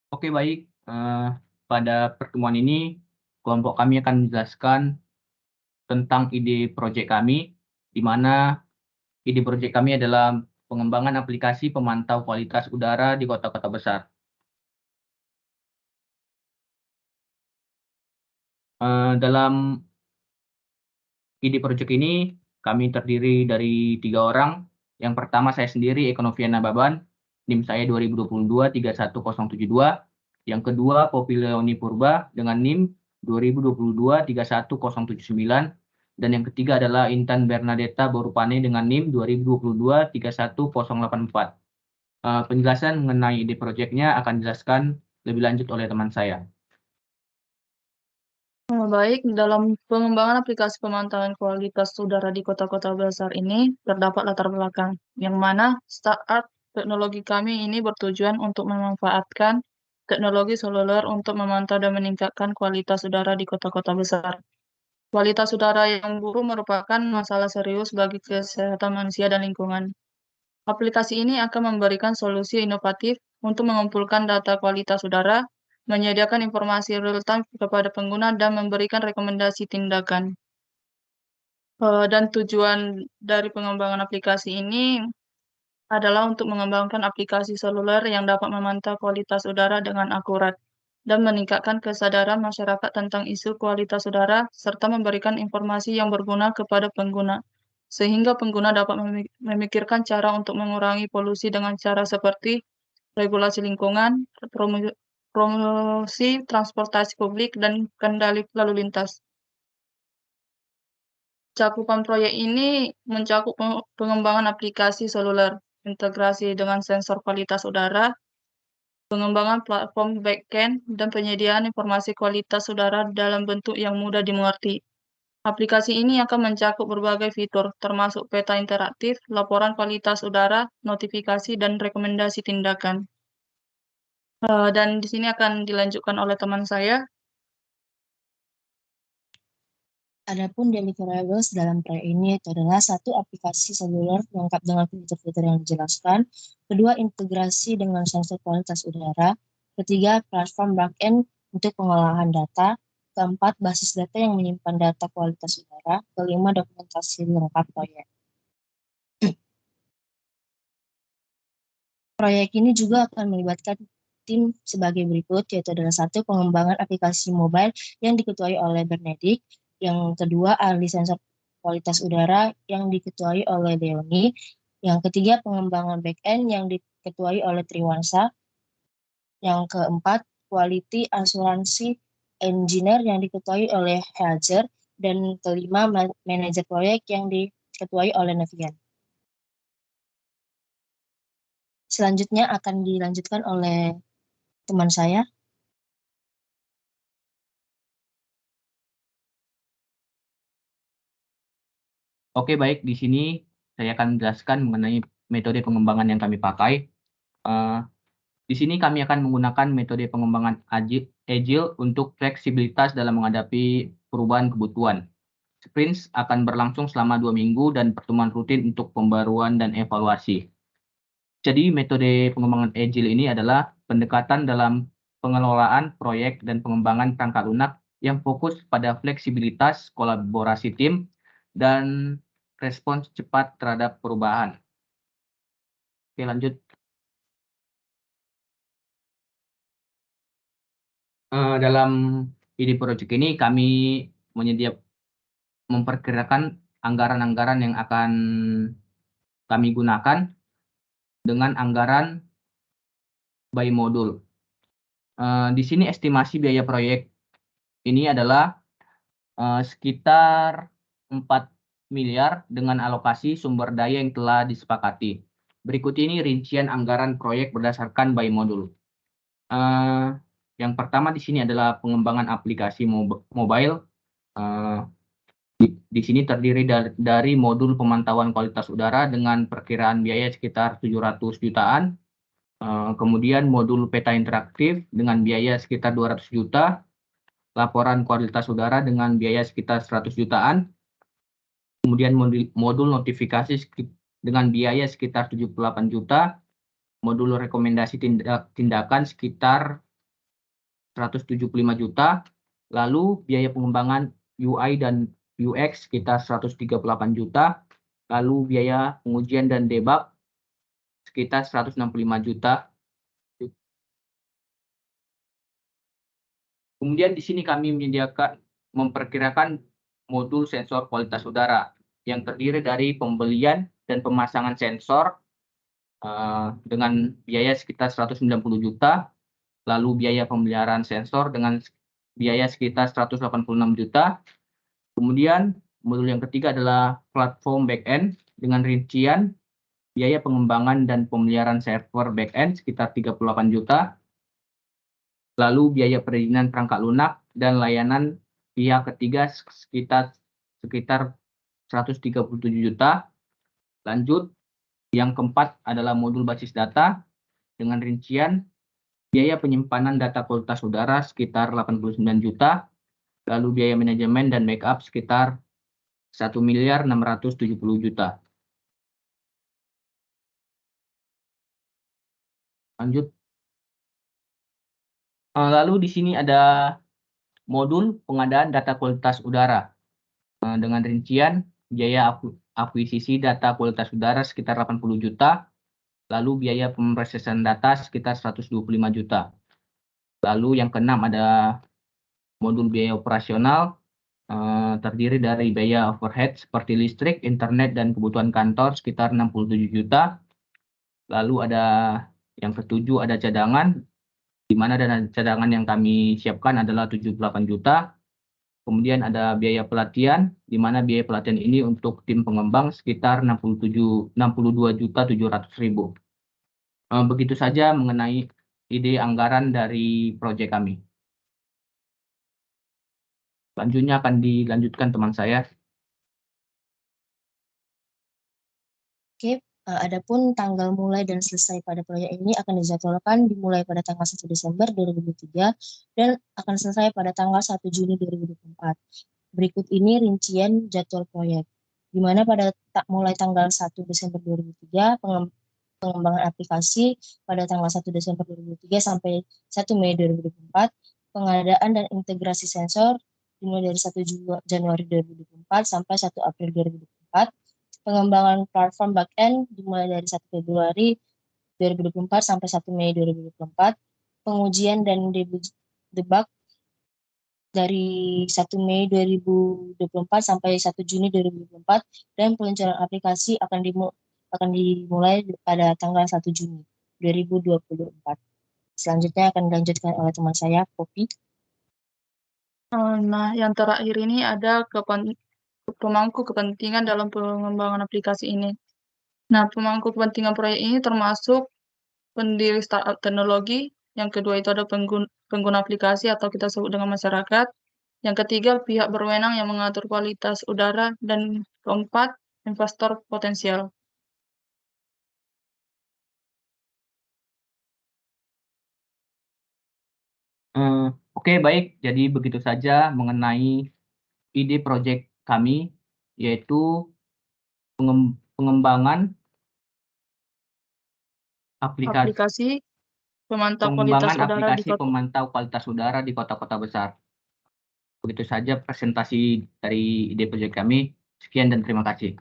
Oke baik, pada pertemuan ini kelompok kami akan menjelaskan tentang ide proyek kami, di mana ide proyek kami adalah pengembangan aplikasi pemantau kualitas udara di kota-kota besar. Dalam ide proyek ini kami terdiri dari 3 orang. Yang pertama saya sendiri, Eko Noviana Baban, NIM saya 2022 31072. Yang kedua Popi Leoni Purba dengan NIM 2022 31079. Dan yang ketiga adalah Intan Bernadetta Borupane dengan NIM 2022 31084. Penjelasan mengenai ide proyeknya akan dijelaskan lebih lanjut oleh teman saya. Baik, dalam pengembangan aplikasi pemantauan kualitas udara di kota-kota besar ini terdapat latar belakang, yang mana startup teknologi kami ini bertujuan untuk memanfaatkan teknologi seluler untuk memantau dan meningkatkan kualitas udara di kota-kota besar. Kualitas udara yang buruk merupakan masalah serius bagi kesehatan manusia dan lingkungan. Aplikasi ini akan memberikan solusi inovatif untuk mengumpulkan data kualitas udara, menyediakan informasi real-time kepada pengguna, dan memberikan rekomendasi tindakan. Dan tujuan dari pengembangan aplikasi ini adalah untuk mengembangkan aplikasi seluler yang dapat memantau kualitas udara dengan akurat dan meningkatkan kesadaran masyarakat tentang isu kualitas udara, serta memberikan informasi yang berguna kepada pengguna, sehingga pengguna dapat memikirkan cara untuk mengurangi polusi dengan cara seperti regulasi lingkungan, promosi transportasi publik, dan kendali lalu lintas. Cakupan proyek ini mencakup pengembangan aplikasi seluler, integrasi dengan sensor kualitas udara, pengembangan platform backend, dan penyediaan informasi kualitas udara dalam bentuk yang mudah dimengerti. Aplikasi ini akan mencakup berbagai fitur, termasuk peta interaktif, laporan kualitas udara, notifikasi, dan rekomendasi tindakan. Dan di sini akan dilanjutkan oleh teman saya. Adapun deliverables dalam proyek ini itu adalah satu, aplikasi seluler lengkap dengan fitur-fitur yang dijelaskan. Kedua, integrasi dengan sensor kualitas udara. Ketiga, platform backend untuk pengolahan data. Keempat, basis data yang menyimpan data kualitas udara. Kelima, dokumentasi lengkap proyek. Proyek ini juga akan melibatkan tim sebagai berikut, yaitu adalah satu, pengembangan aplikasi mobile yang diketuai oleh Bernadette. Yang kedua, ahli sensor kualitas udara yang diketuai oleh Leoni. Yang ketiga, pengembangan backend yang diketuai oleh Triwansa. Yang keempat, quality asuransi engineer yang diketuai oleh Helzer. Dan kelima, manajer proyek yang diketuai oleh Nevian. Selanjutnya akan dilanjutkan oleh teman saya. Oke baik, di sini saya akan menjelaskan mengenai metode pengembangan yang kami pakai. Di sini kami akan menggunakan metode pengembangan Agile untuk fleksibilitas dalam menghadapi perubahan kebutuhan. Sprints akan berlangsung selama 2 minggu dan pertemuan rutin untuk pembaruan dan evaluasi. Jadi metode pengembangan Agile ini adalah pendekatan dalam pengelolaan proyek dan pengembangan perangkat lunak yang fokus pada fleksibilitas, kolaborasi tim, dan respons cepat terhadap perubahan. Oke, lanjut. Dalam ide proyek ini kami memperkirakan anggaran-anggaran yang akan kami gunakan dengan anggaran by modul. Di sini estimasi biaya proyek ini adalah sekitar 4 miliar dengan alokasi sumber daya yang telah disepakati. Berikut ini rincian anggaran proyek berdasarkan by modul. Yang pertama di sini adalah pengembangan aplikasi mobile. Di sini terdiri dari modul pemantauan kualitas udara dengan perkiraan biaya sekitar 700 jutaan. Kemudian modul peta interaktif dengan biaya sekitar 200 juta. Laporan kualitas udara dengan biaya sekitar 100 jutaan. Kemudian modul notifikasi dengan biaya sekitar 78 juta. Modul rekomendasi tindakan sekitar 175 juta, lalu biaya pengembangan UI dan UX sekitar 138 juta, lalu biaya pengujian dan debug sekitar 165 juta. Kemudian di sini kami memperkirakan modul sensor kualitas udara yang terdiri dari pembelian dan pemasangan sensor dengan biaya sekitar 190 juta, lalu biaya pemeliharaan sensor dengan biaya sekitar 186 juta. Kemudian modul yang ketiga adalah platform backend dengan rincian biaya pengembangan dan pemeliharaan server backend sekitar 38 juta. Lalu biaya perizinan perangkat lunak dan layanan pihak ketiga sekitar 137 juta. Lanjut, yang keempat adalah modul basis data dengan rincian biaya penyimpanan data kualitas udara sekitar 89 juta, lalu biaya manajemen dan backup sekitar 1.670 juta. Lanjut. Lalu di sini ada modul pengadaan data kualitas udara dengan rincian biaya akuisisi data kualitas udara sekitar 80 juta, lalu biaya pemrosesan data sekitar 125 juta. Lalu yang keenam ada modul biaya operasional terdiri dari biaya overhead seperti listrik, internet, dan kebutuhan kantor sekitar 67 juta. Lalu ada yang ketujuh ada cadangan, di mana dana cadangan yang kami siapkan adalah 78 juta. Kemudian ada biaya pelatihan, di mana biaya pelatihan ini untuk tim pengembang sekitar 62.700.000. Begitu saja mengenai ide anggaran dari proyek kami. Selanjutnya akan dilanjutkan teman saya. Oke, adapun tanggal mulai dan selesai pada proyek ini akan dijadwalkan dimulai pada tanggal 1 Desember 2023 dan akan selesai pada tanggal 1 Juni 2024. Berikut ini rincian jadwal proyek, di mana pada mulai tanggal 1 Desember 2003 pengembangan aplikasi pada tanggal 1 Desember 2003 sampai 1 Mei 2024, pengadaan dan integrasi sensor dimulai dari 1 Januari 2024 sampai 1 April 2024, pengembangan platform backend dimulai dari 1 Februari 2024 sampai 1 Mei 2024, pengujian dan debug dari 1 Mei 2024 sampai 1 Juni 2024, dan peluncuran aplikasi akan dimulai pada tanggal 1 Juni 2024. Selanjutnya akan dilanjutkan oleh teman saya, Poppy. Nah, yang terakhir ini ada pemangku kepentingan dalam pengembangan aplikasi ini. Nah, pemangku kepentingan proyek ini termasuk pendiri startup teknologi, yang kedua itu ada pengguna aplikasi atau kita sebut dengan masyarakat, yang ketiga pihak berwenang yang mengatur kualitas udara, dan keempat investor potensial. Oke, baik. Jadi begitu saja mengenai ide proyek kami, yaitu pengembangan aplikasi pemantau kualitas udara di kota. pemantau kualitas udara di kota-kota besar. Begitu saja presentasi dari ide proyek kami. Sekian dan terima kasih.